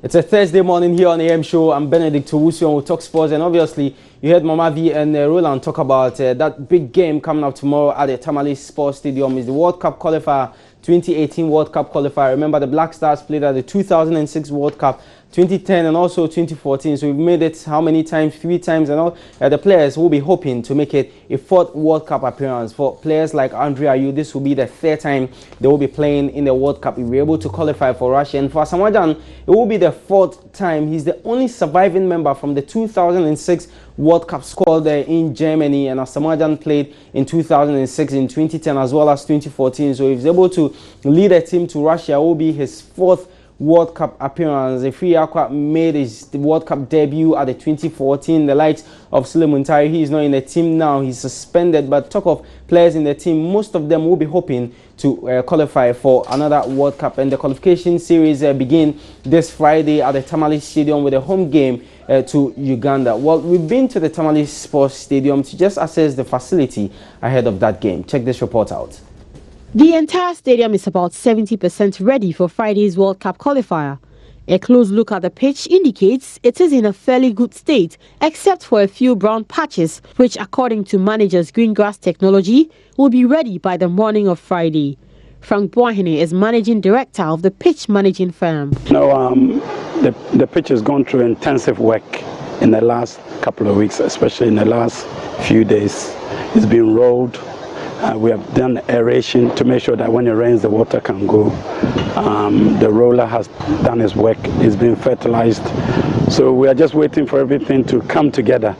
It's a Thursday morning here on AM Show. I'm Benedict Owusu and we'll talk sports. And obviously, you heard Mama V and Roland talk about that big game coming up tomorrow at the Tamale Sports Stadium. It's the World Cup qualifier, 2018 World Cup qualifier. Remember, the Black Stars played at the 2006 World Cup, 2010 and also 2014. So we've made it how many times? 3 times. And all the players will be hoping to make it a 4th World Cup appearance. For players like Andre Ayew, this will be the 3rd time they will be playing in the World Cup if we're able to qualify for Russia. And for Asamoah Gyan, it will be the 4th time. He's the only surviving member from the 2006 World Cup squad in Germany. And Asamoah Gyan played in 2006, in 2010 as well as 2014. So if he's able to lead a team to Russia, it will be his 4th World Cup appearance. Efiri Akwa made his World Cup debut at the 2014. The likes of Sule Muntari, he is not in the team now. He's suspended. But talk of players in the team, most of them will be hoping to qualify for another World Cup. And the qualification series begin this Friday at the Tamale Stadium with a home game to Uganda. Well, we've been to the Tamale Sports Stadium to just assess the facility ahead of that game. Check this report out. The entire stadium is about 70% ready for Friday's World Cup qualifier. A close look at the pitch indicates it is in a fairly good state, except for a few brown patches, which according to managers Greengrass Technology, will be ready by the morning of Friday. Frank Boahene is managing director of the pitch managing firm. No, the pitch has gone through intensive work in the last couple of weeks, especially in the last few days. It's been rolled. We have done aeration to make sure that when it rains, the water can go. The roller has done its work. It's been fertilized. So we are just waiting for everything to come together.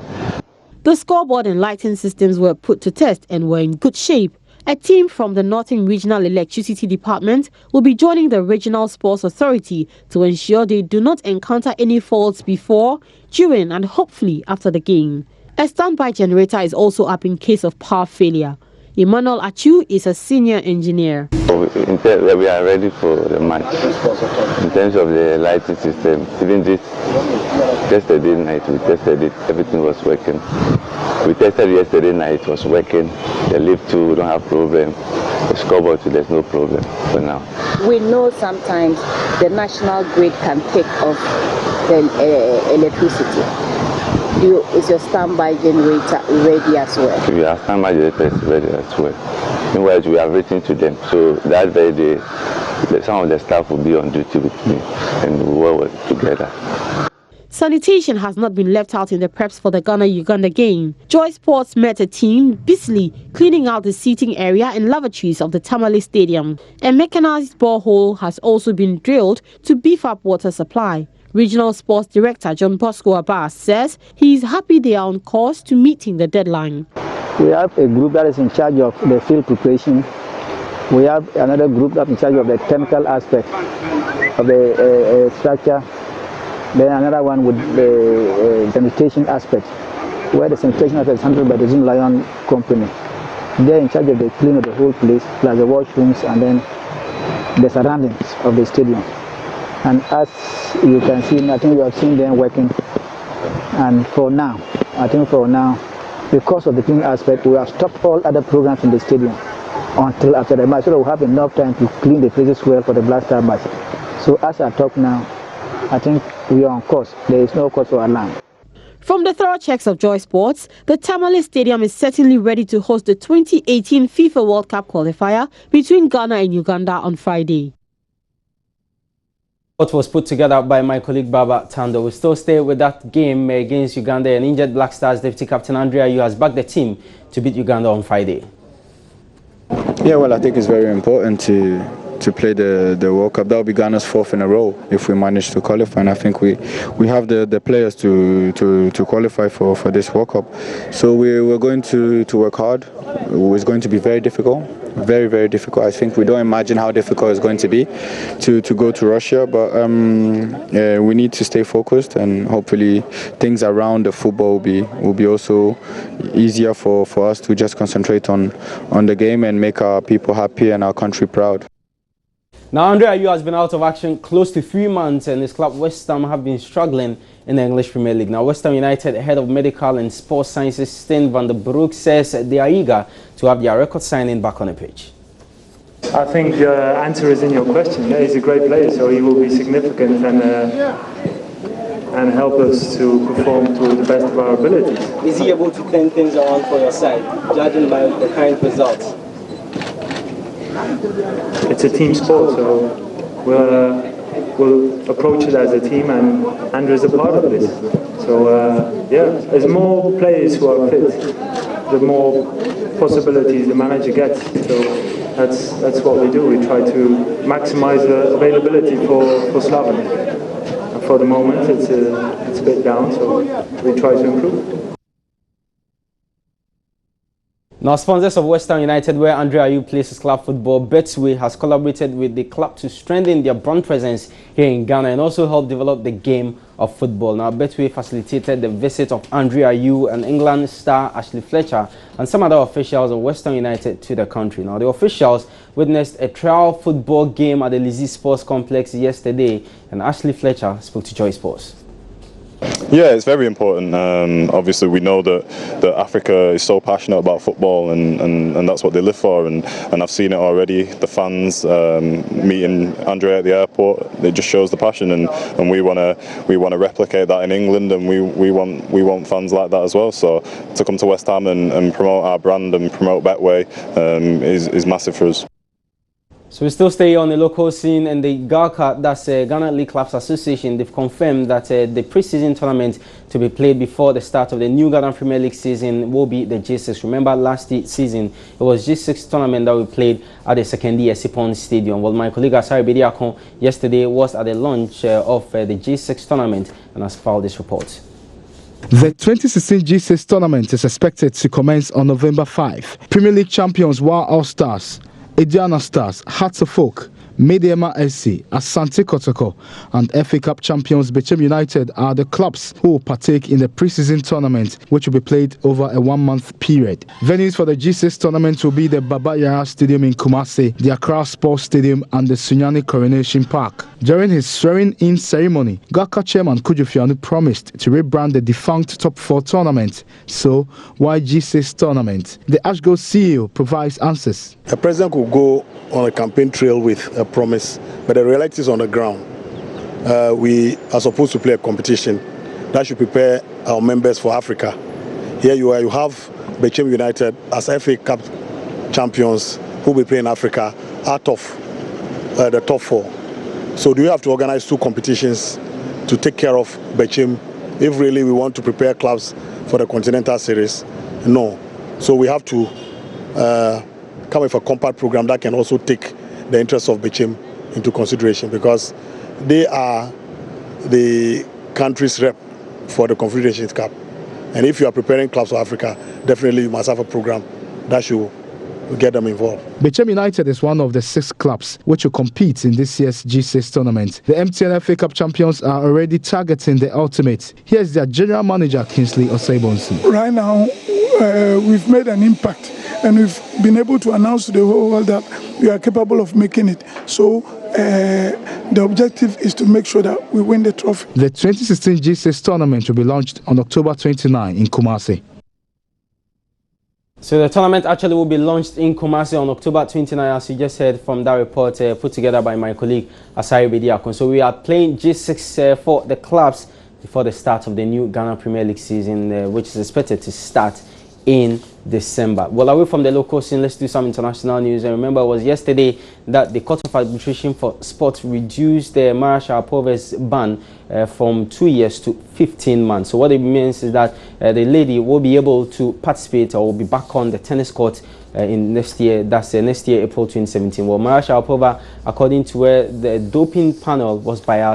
The scoreboard and lighting systems were put to test and were in good shape. A team from the Northern Regional Electricity Department will be joining the Regional Sports Authority to ensure they do not encounter any faults before, during and hopefully after the game. A standby generator is also up in case of power failure. Emmanuel Achu is a senior engineer. We are ready for the match. In terms of the lighting system, even this yesterday night we tested it, everything was working. We tested yesterday night, it was working. The lift too, we don't have problem. The scoreboard too, there's no problem for now. We know sometimes the national grid can take off the electricity. Is your standby generator ready as well? We have standby generator ready as well. Meanwhile, we have written to them. So that very day, some of the staff will be on duty with me and we'll work together. Sanitation has not been left out in the preps for the Ghana-Uganda game. Joy Sports met a team busily cleaning out the seating area and lavatories of the Tamale Stadium. A mechanized borehole has also been drilled to beef up water supply. Regional Sports Director John Bosco Abbas says he is happy they are on course to meeting the deadline. We have a group that is in charge of the field preparation. We have another group that is in charge of the chemical aspect of the structure. Then another one with the sanitation aspect, where the sanitation aspect is handled by the Zoom Lion company. They are in charge of the cleaning of the whole place, plus the washrooms and then the surroundings of the stadium. And as you can see, I think you have seen them working. And for now, because of the cleaning aspect, we have stopped all other programs in the stadium until after the match, so we'll have enough time to clean the places well for the Black Star match. So as I talk now, I think we are on course. There is no cause for alarm. From the thorough checks of Joy Sports, the Tamale Stadium is certainly ready to host the 2018 FIFA World Cup qualifier between Ghana and Uganda on Friday. What was put together by my colleague Baba Tando. We still stay with that game against Uganda, and injured Black Stars Deputy Captain Andre Ayew has backed the team to beat Uganda on Friday. Yeah, well, I think it's very important to play the World Cup. That will be Ghana's 4th in a row if we manage to qualify, and I think we have the players to qualify for this World Cup. So we're going to work hard. It's going to be very difficult. Very, very difficult. I think we don't imagine how difficult it's going to be to go to Russia, but we need to stay focused, and hopefully things around the football will be also easier for us to just concentrate on the game and make our people happy and our country proud. Now, Andre Ayew has been out of action close to 3 months, and his club West Ham have been struggling in the English Premier League. Now, West Ham United head of medical and sports sciences Stijn van der Broek says they are eager to have their record signing back on the pitch. I think the answer is in your question. Yeah, he's a great player, so he will be significant, and and help us to perform to the best of our abilities. Is he able to turn things around for your side, judging by the current results? It's a team sport, so we'll approach it as a team, and Andrew is a part of this. So yeah, as more players who are fit, the more possibilities the manager gets. So that's what we do. We try to maximize the availability for Slaven. And for the moment, it's a bit down, so we try to improve. Now, sponsors of West Ham United, where Andre Ayew plays his club football, Betway has collaborated with the club to strengthen their brand presence here in Ghana and also help develop the game of football. Now, Betway facilitated the visit of Andre Ayew and England star Ashley Fletcher and some other officials of West Ham United to the country. Now, the officials witnessed a trial football game at the Lizzie Sports Complex yesterday, and Ashley Fletcher spoke to Joy Sports. Yeah, it's very important. Obviously, we know that Africa is so passionate about football, and that's what they live for. And I've seen it already. The fans meeting Andre at the airport, it just shows the passion. And we want to replicate that in England, and we want fans like that as well. So to come to West Ham and promote our brand and promote Betway is massive for us. So we still stay on the local scene, and the GALCA, that's Ghana League Clubs Association, they've confirmed that the pre-season tournament to be played before the start of the new Ghana Premier League season will be the G6. Remember last season, it was G6 tournament that we played at the Sekondi Esipon Stadium. Well, my colleague Asari Bediakon yesterday was at the launch of the G6 tournament and has filed this report. The 2016 G6 tournament is expected to commence on November 5. Premier League champions Wa All Stars, Ediana Stars, Hearts of Oak, Mediema SC, Asante Kotoko, and FA Cup champions Bechem United are the clubs who will partake in the pre-season tournament, which will be played over a 1-month period. Venues for the G6 tournament will be the Baba Yara Stadium in Kumasi, the Accra Sports Stadium, and the Sunyani Coronation Park. During his swearing-in ceremony, GALCA chairman Kujo Fianu promised to rebrand the defunct Top 4 tournament. So, why G6 tournament? The Ashgo CEO provides answers. The president could go on a campaign trail with a promise, but the reality is on the ground. We are supposed to play a competition that should prepare our members for Africa. Here you are, you have Bechem United as FA Cup champions who will play in Africa out of the top 4. So do you have to organize 2 competitions to take care of Bechem if really we want to prepare clubs for the Continental Series? No. So we have to come with a compact program that can also take the interests of Bechem into consideration, because they are the country's rep for the Confederations Cup. And if you are preparing clubs for Africa, definitely you must have a program that should get them involved. Bechem United is one of the 6 clubs which will compete in this year's G6 tournament. The MTN FA Cup champions are already targeting the ultimate. Here's their general manager, Kingsley Osei-Bonsu. Right now, we've made an impact, and we've been able to announce to the whole world that we are capable of making it. So the objective is to make sure that we win the trophy. The 2016 G6 tournament will be launched on October 29 in Kumasi. So the tournament actually will be launched in Kumasi on October 29, as you just heard from that report put together by my colleague Asari Bediakon. So we are playing G6 for the clubs before the start of the new Ghana Premier League season, which is expected to start in December. Well, away from the local scene, let's do some international news. And remember, it was yesterday that the Court of Arbitration for Sport reduced the Mara Sharapova's ban from 2 years to 15 months. So what it means is that the lady will be able to participate or will be back on the tennis court in next year. That's next year, April 2017. Well, Mara Sharapova, according to where the doping panel was biased,